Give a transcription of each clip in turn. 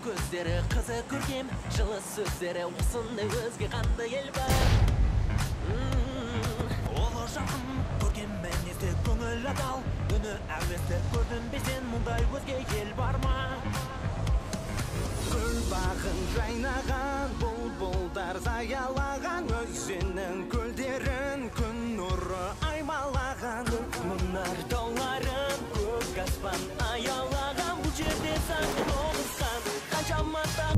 Көздері қызы көркем, жылы сөздері осындай өзге қандай ел бар. Олы жақын көркем мінезді көңіл адал, үні әуесті көрдім бе сен, мұндай өзге ел бар ма? Гүл бағын жайнаған, бұлбұлдар заялаған, өзеннің көлдерін күн нұры аймалаған, мұнар тауларын көк аспан аялаған, бұл жерде сан тоғысқан қаншамата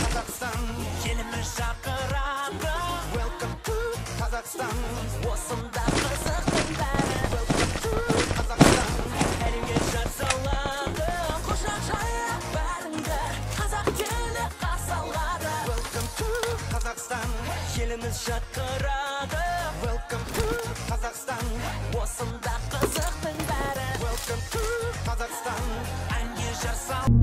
Қазақстан, еліміз шақырады. Welcome to Қазақстан, осында қызықтың бәрі. Welcome to Қазақстан, әлемге жар салады. Құшақ жайып бәріңді қазақ елі қарсы алады. Welcome to Қазақстан, еліміз шақырады. Welcome to Қазақстан, осында қызықтың бәрі. Welcome to Қазақстан, әнге жар салады.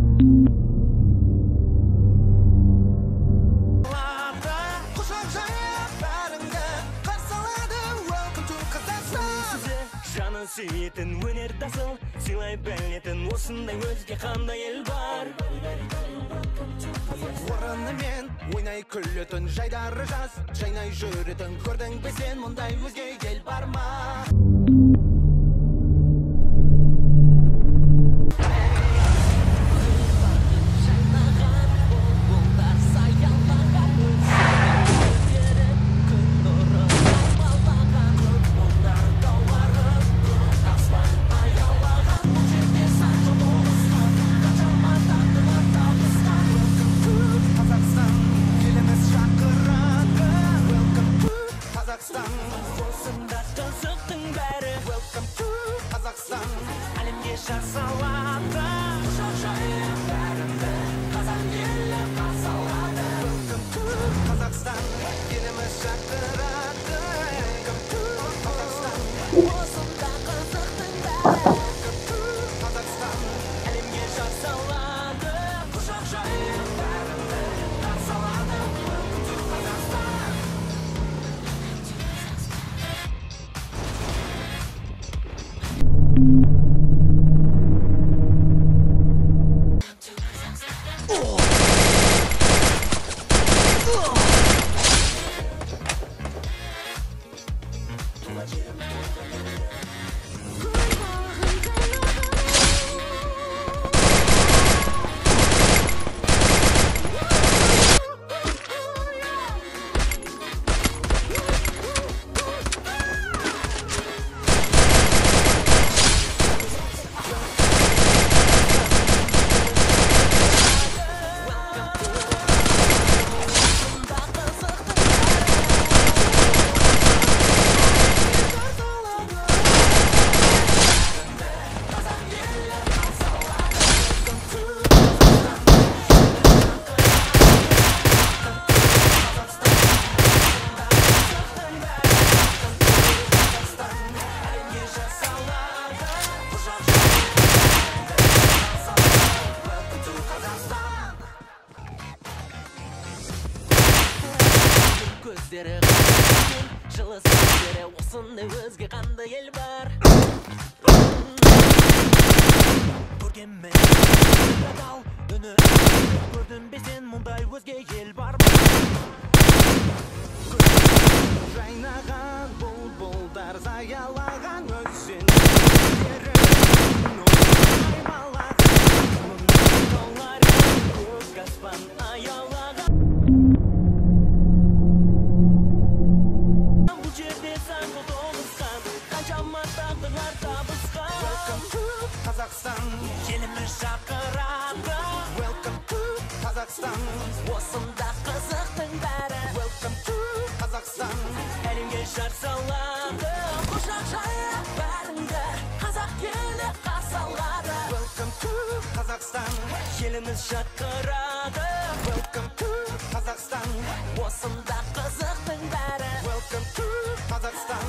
Сүйетін өнер тасыл, сыйлай білетін осындай өзге қандай ел бар. Орынымен ойнай күлетін жайдары жаз, жайнай жүретін көрдің бе сен, мұндай өзге ел бар ма? Осында қызықтың бәрі. Welcome to Қазақстан, әлемге жар салады. Құшақ жайып бәріңді қазақ елі қарсы алады. Welcome to Қазақстан, еліміз шақырады. Welcome to Қазақстан, осында қызықтың бәрі. Welcome to Қазақстан, әлемге жар салады. Құшақ жайып бәріңді қарсы алады. Welcome to Қазақстан. Көздері қызықпен, жылы сөздері осындай өзге қандай ел бар. Көрген мен адал, үні көрдім бе сен, мұндай өзге ел бар ма? Жайнаған бұлбұлдар заялаған, өзеннің көлдерін аймалаған, мұнар тауларын көк аспан аялаған. Қазақстан, еліміз шақырады. Welcome to Қазақстан, осында қызықтың бәрі. Welcome to Қазақстан, әлемге жар салады. Құшақ жайып бәріңді қазақ елі Kazakhstan, elimiz şakırады. Welcome to Kazakhstan, осында қызықтың бәрі. Welcome to Kazakhstan.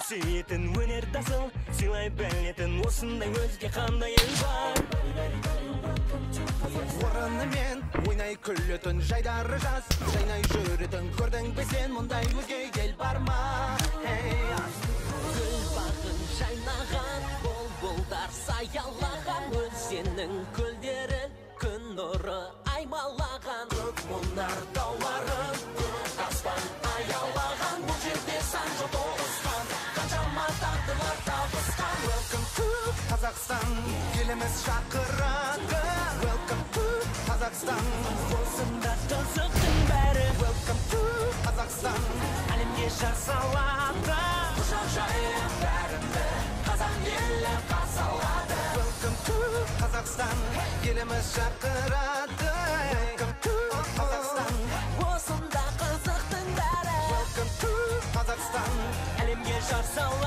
Сүйетін өнер тасыл, сыйлай білетін осындай өзге қандай ел бар. Орынымен ойнай күлетін жайдары жаз, жайнай жүретін көрдің бе сен мұндай өзге ел бар ма? Гүл бағын жайнаған, бұлбұлдар саялаған, өзеннің көлдері күн нұры аймалаған. Көк мұнар тауларын, көк аспан аялаған, бұл жерде сан жоқ тоғысқан. Welcome to Kazakhstan, еліміз шақырады. Welcome to Kazakhstan, осында қызықтың бәрі. Welcome to Kazakhstan, әлемге жар салады. Құшақ жайып бәрімді қазақ елі қарсы алады. Welcome to Kazakhstan, еліміз шақырады. Welcome to Kazakhstan, осында қызықтың бәрі. Welcome to Kazakhstan, әлемге жар салады.